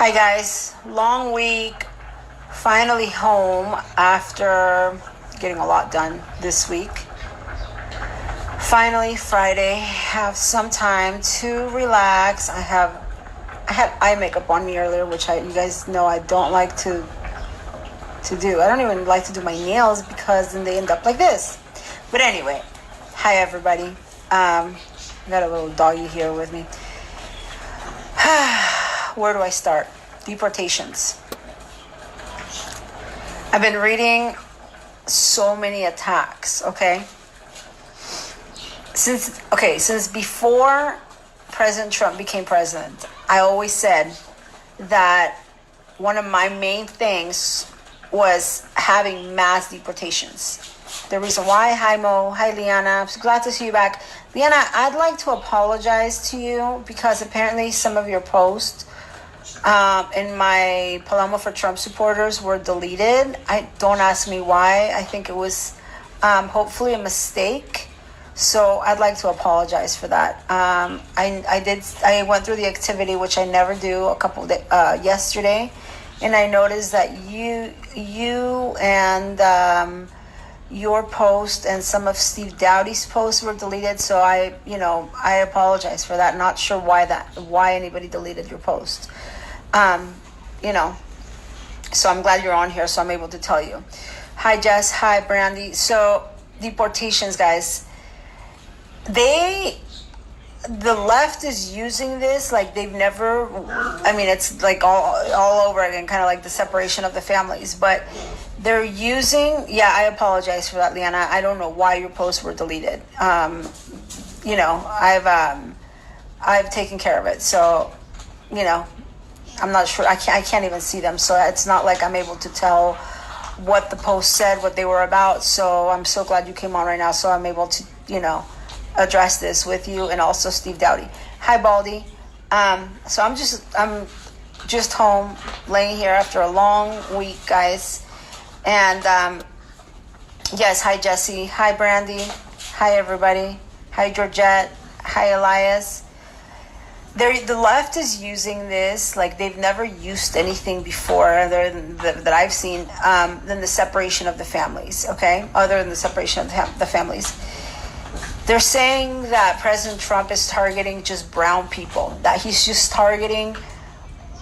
Hi guys, long week, finally home after getting a lot done this week. Finally Friday, have some time to relax. I had eye makeup on me earlier, which you guys know I don't like to do. I don't even like to do my nails because then they end up like this. But anyway, hi everybody. I got a little doggy here with me. Where do I start? Deportations. I've been reading so many attacks, okay? Since before President Trump became president, I always said that one of my main things was having mass deportations. The reason why, hi Mo, hi Liana, I'm so glad to see you back. Liana, I'd like to apologize to you because apparently some of your posts in my Paloma for Trump supporters were deleted. Don't ask me why. I think it was hopefully a mistake. So I'd like to apologize for that. I went through the activity, which I never do, yesterday, and I noticed that you and your post and some of Steve Dowdy's posts were deleted. So I apologize for that. Not sure why anybody deleted your post. So I'm glad you're on here, so I'm able to tell you. Hi Jess, hi Brandy. So deportations, guys. The left is using this like they've never. It's like all over again, kind of like the separation of the families. But they're using. Yeah, I apologize for that, Liana. I don't know why your posts were deleted. I've taken care of it. So, I'm not sure. I can't even see them. So it's not like I'm able to tell what the post said, what they were about. So I'm so glad you came on right now. So I'm able to, address this with you and also Steve Dowdy. Hi, Baldy. So I'm just home, laying here after a long week, guys. And yes, hi Jesse, hi Brandy, hi everybody, hi Georgette, hi Elias. The left is using this like they've never used anything before that I've seen than the separation of the families, okay? Other than the separation of the families. They're saying that President Trump is targeting just brown people, that he's just targeting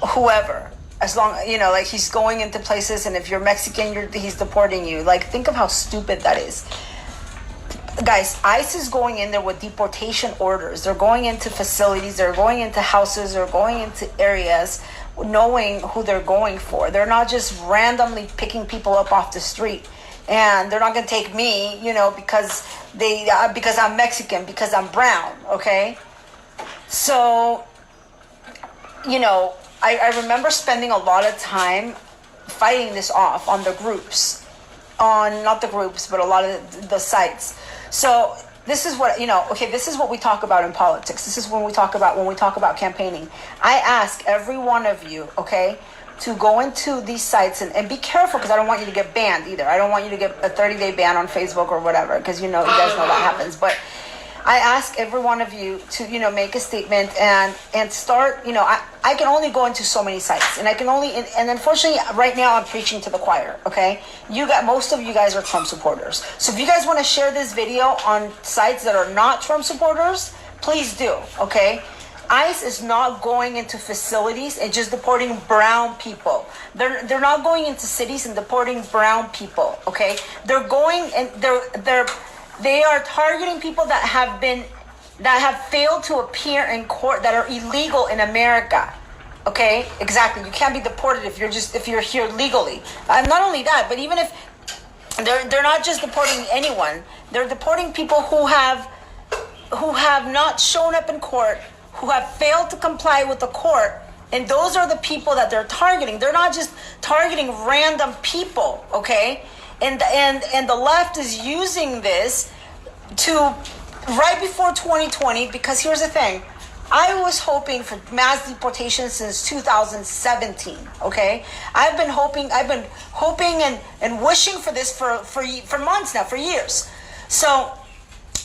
whoever. As long, like he's going into places, and if you're Mexican, he's deporting you. Like, think of how stupid that is. Guys, ICE is going in there with deportation orders. They're going into facilities, they're going into houses, they're going into areas knowing who they're going for. They're not just randomly picking people up off the street. And they're not going to take me, because I'm Mexican, because I'm brown, okay? So, I remember spending a lot of time fighting this off on the groups, not the groups, but a lot of the sites. So this is what, this is what we talk about in politics. This is when we talk about campaigning. I ask every one of you, okay, to go into these sites and be careful, because I don't want you to get banned either. I don't want you to get a 30-day ban on Facebook or whatever, because you guys know that happens. But I ask every one of you to, make a statement and start, I can only go into so many sites, and I can only, and unfortunately right now I'm preaching to the choir, okay? Most of you guys are Trump supporters. So if you guys want to share this video on sites that are not Trump supporters, please do, okay? ICE is not going into facilities and just deporting brown people. They're not going into cities and deporting brown people, okay? They're going and they are targeting people that have failed to appear in court, that are illegal in America. Okay? Exactly. You can't be deported if you're here legally. Not only that, but even if they're not just deporting anyone, they're deporting people who have not shown up in court, who have failed to comply with the court, and those are the people that they're targeting. They're not just targeting random people, okay? And the left is using this to right before 2020, because here's the thing. I was hoping for mass deportation since 2017, okay? I've been hoping and wishing for this for months now, for years. So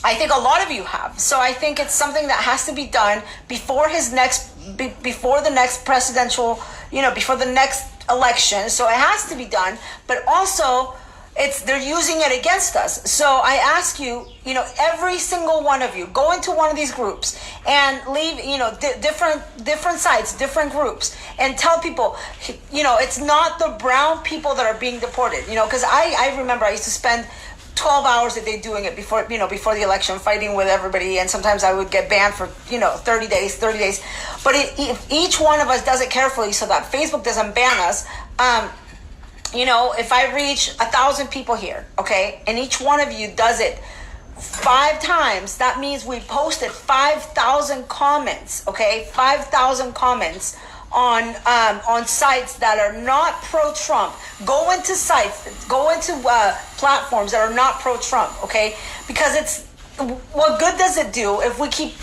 I think a lot of you have. So I think it's something that has to be done before the next presidential before the next election. So it has to be done. But also, they're using it against us. So I ask you, every single one of you, go into one of these groups and leave, different sites, different groups, and tell people, it's not the brown people that are being deported. Because I remember I used to spend 12 hours a day doing it before the election, fighting with everybody, and sometimes I would get banned for 30 days. But if each one of us does it carefully so that Facebook doesn't ban us, if I reach 1,000 people here, okay, and each one of you does it 5 times, that means we posted 5,000 comments, okay, 5,000 comments on sites that are not pro-Trump. Go into platforms that are not pro-Trump, okay? Because what good does it do if we keep,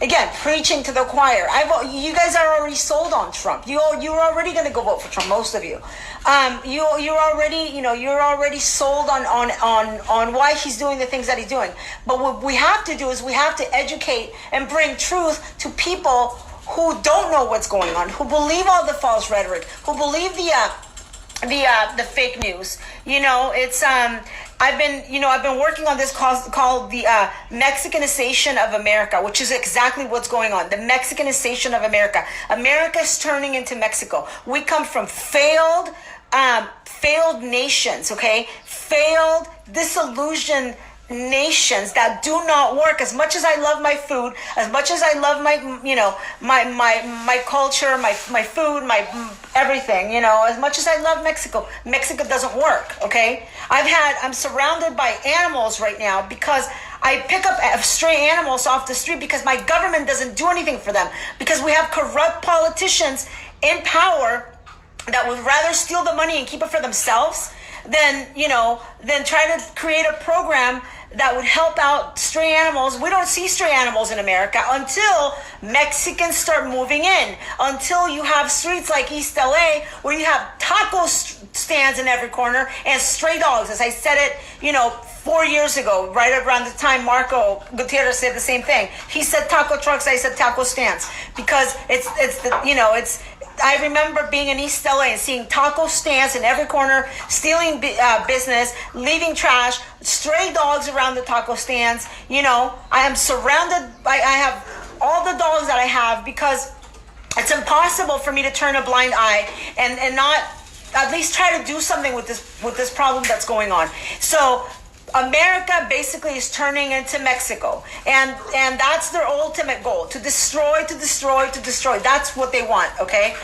again, preaching to the choir? You guys are already sold on Trump. You're already going to go vote for Trump, most of you. You're already sold on why he's doing the things that he's doing. But what we have to do is we have to educate and bring truth to people who don't know what's going on, who believe all the false rhetoric, who believe the fake news. I've been working on this called the Mexicanization of America, which is exactly what's going on. The Mexicanization of America. America is turning into Mexico. We come from failed nations, okay? Failed, disillusioned nations that do not work. As much as I love my food, as much as I love my culture, my food, my everything, as much as I love Mexico doesn't work, okay? I'm surrounded by animals right now because I pick up stray animals off the street because my government doesn't do anything for them, because we have corrupt politicians in power that would rather steal the money and keep it for themselves than try to create a program that would help out stray animals. We don't see stray animals in America until Mexicans start moving in, until you have streets like East LA where you have taco stands in every corner and stray dogs. As I said it, 4 years ago, right around the time Marco Gutierrez said the same thing. He said taco trucks, I said taco stands, because I remember being in East LA and seeing taco stands in every corner, stealing business, leaving trash, stray dogs around the taco stands. I am surrounded by, I have all the dogs that I have because it's impossible for me to turn a blind eye and not at least try to do something with this problem that's going on. So America basically is turning into Mexico, and that's their ultimate goal: to destroy. That's what they want. Okay,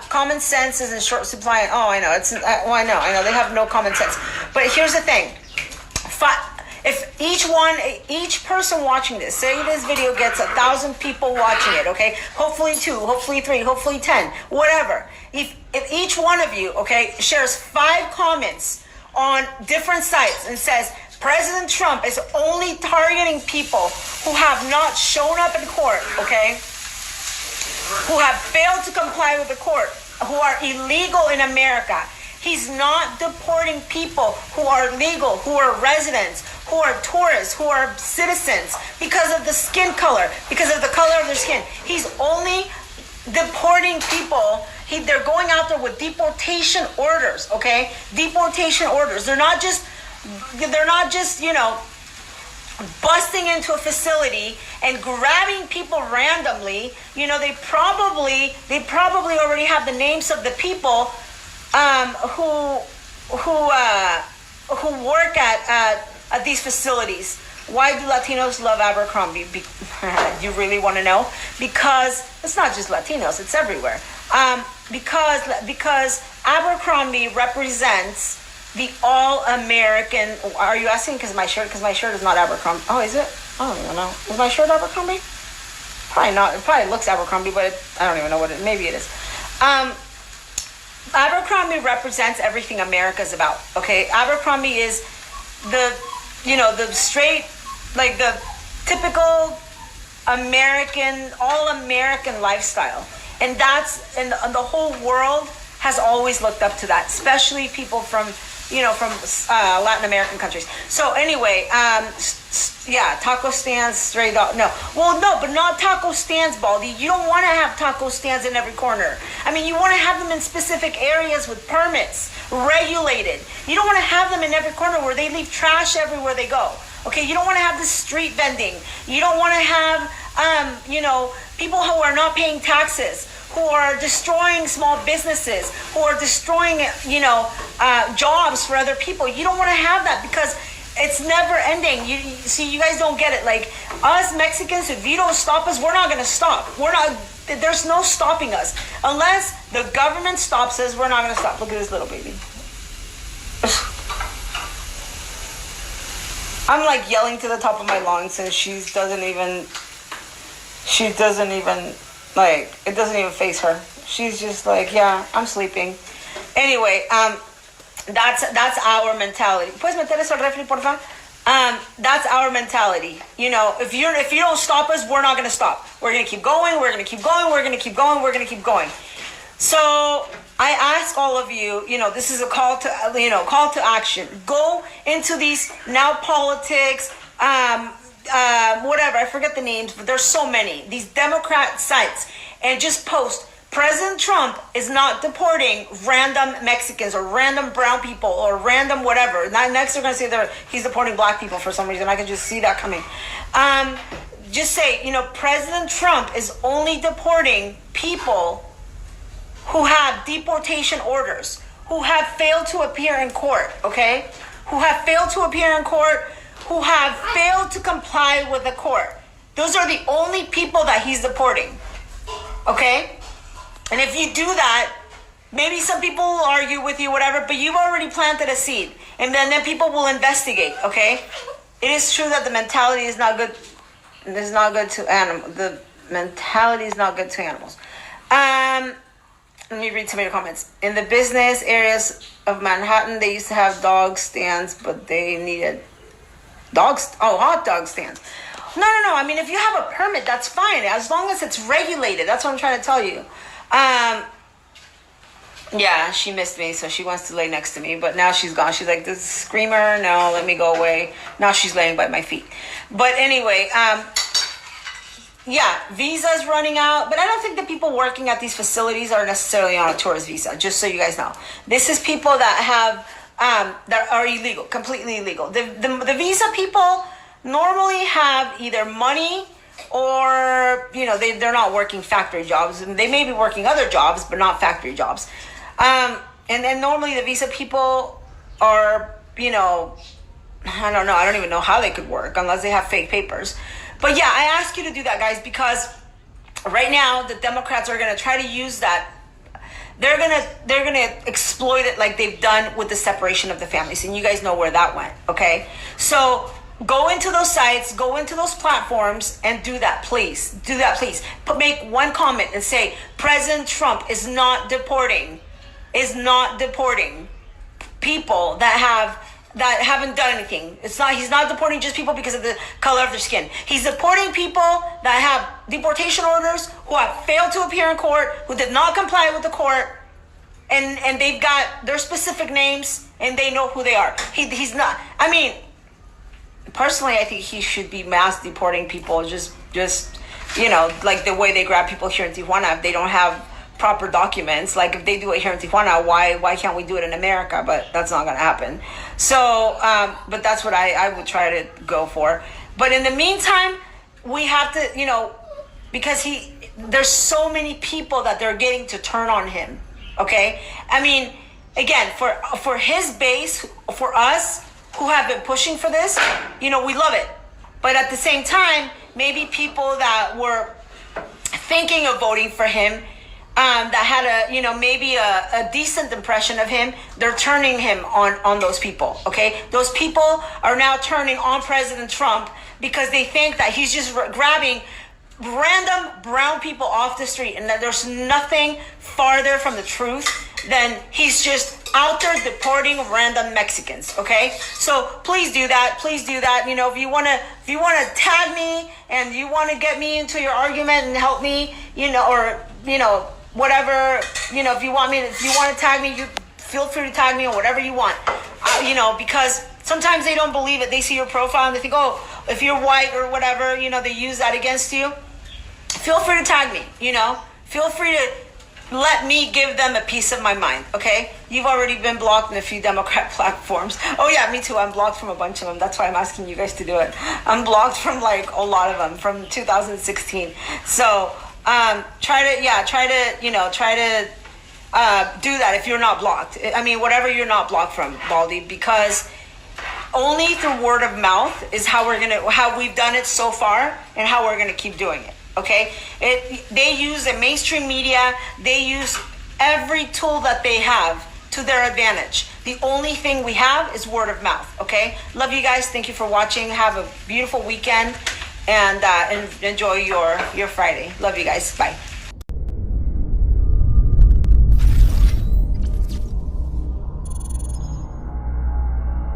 common sense is in short supply. Oh, I know. I know. They have no common sense. But here's the thing: if each person watching this, say this video gets 1,000 people watching it, okay, hopefully 2, hopefully 3, hopefully 10, whatever. If each one of you, okay, shares 5 comments on different sites and says President Trump is only targeting people who have not shown up in court, okay, who have failed to comply with the court, who are illegal in America. He's not deporting people who are legal, who are residents, who are tourists, who are citizens because of the skin color, because of the color of their skin. He's only deporting people. They're going out there with deportation orders, okay? Deportation orders. They're not just busting into a facility and grabbing people randomly. They probably already have the names of the people who work at these facilities. Why do Latinos love Abercrombie? You really want to know? Because it's not just Latinos; it's everywhere. Because Abercrombie represents the all-American. Are you asking because my shirt is not Abercrombie? Oh, is it? I don't even know. Is my shirt Abercrombie? Probably not. It probably looks Abercrombie, but I don't even know what it. Maybe it is. Abercrombie represents everything America's about. Okay, Abercrombie is the straight, like the typical American, all-American lifestyle. And the whole world has always looked up to that, especially people from from Latin American countries. So anyway, yeah, taco stands, stray dog. No, well, no, but not taco stands, Baldy. You don't want to have taco stands in every corner. I mean, you want to have them in specific areas with permits, regulated. You don't want to have them in every corner where they leave trash everywhere they go. Okay, you don't want to have this street vending. You don't want to have, people who are not paying taxes, who are destroying small businesses, who are destroying, jobs for other people. You don't want to have that because it's never ending. You guys don't get it. Like us Mexicans, if you don't stop us, we're not going to stop. There's no stopping us. Unless the government stops us, we're not going to stop. Look at this little baby. I'm like yelling to the top of my lungs and she doesn't even, like, it doesn't even faze her. She's just like, yeah, I'm sleeping. Anyway, that's our mentality. ¿Puedes meter eso al refri, por favor? That's our mentality. If you don't stop us, we're not going to stop. We're going to keep going. We're going to keep going. We're going to keep going. We're going to keep going. So I ask all of you, this is a call to action. Go into these now politics, whatever, I forget the names, but there's so many, these Democrat sites, and just post, President Trump is not deporting random Mexicans or random brown people or random whatever. Next they're going to say he's deporting black people for some reason. I can just see that coming. Just say, President Trump is only deporting people who have deportation orders, who have failed to appear in court, okay? Who have failed to appear in court, who have failed to comply with the court. Those are the only people that he's deporting, okay? And if you do that, maybe some people will argue with you, whatever, but you've already planted a seed. And then people will investigate, okay? It is true that the mentality is not good. It's not good to animals. The mentality is not good to animals. Let me read some of your comments. In the business areas of Manhattan, they used to have dog stands, but they needed hot dog stands. No. I mean, if you have a permit, that's fine. As long as it's regulated. That's what I'm trying to tell you. Yeah, she missed me, so she wants to lay next to me, but now she's gone. She's like, this screamer, no, let me go away. Now she's laying by my feet. But anyway, yeah, visa's running out, but I don't think the people working at these facilities are necessarily on a tourist visa, just so you guys know. This is people that have, that are illegal, completely illegal. The visa people normally have either money or, they're not working factory jobs. They may be working other jobs, but not factory jobs. And then normally the visa people are, I don't know. I don't even know how they could work unless they have fake papers. But yeah, I ask you to do that, guys, because right now the Democrats are going to try to use that. They're gonna exploit it like they've done with the separation of the families, and you guys know where that went. Okay, so go into those sites, go into those platforms, and do that, please. Do that, please. Make one comment and say President Trump is not deporting people that haven't done anything. He's not deporting just people because of the color of their skin. He's deporting people that have deportation orders, who have failed to appear in court, who did not comply with the court, and they've got their specific names and they know who they are. He's not. I mean, personally, I think he should be mass deporting people. Just like the way they grab people here in Tijuana if they don't have proper documents. Like if they do it here in Tijuana, why can't we do it in America? But that's not gonna happen. So but that's what I would try to go for. But in the meantime, we have to, because there's so many people that they're getting to turn on him. Okay, I mean, again, for his base, for us who have been pushing for this, we love it. But at the same time, maybe people that were thinking of voting for him, that had maybe a decent impression of him, they're turning him on those people, okay? Those people are now turning on President Trump because they think that he's just grabbing random brown people off the street, and that there's nothing farther from the truth than he's just out there deporting random Mexicans, okay? So please do that. If you want to tag me and you want to get me into your argument and help me, whatever, if you want to tag me, you feel free to tag me or whatever you want. you know, because sometimes they don't believe it. They see your profile and they think, oh, if you're white or whatever, you know, they use that against you. Feel free to tag me, you know. Feel free to let me give them a piece of my mind, okay? You've already been blocked in a few Democrat platforms. Oh yeah, me too. I'm blocked from a bunch of them. That's why I'm asking you guys to do it. I'm blocked from like a lot of them from 2016. So try to do that if you're not blocked. I mean, whatever you're not blocked from, Baldy, because only through word of mouth is how we've done it so far and how we're gonna keep doing it. Okay, they use the mainstream media. They use every tool that they have to their advantage. The only thing we have is word of mouth. Okay, love you guys. Thank you for watching. Have a beautiful weekend and enjoy your Friday. Love you guys. Bye.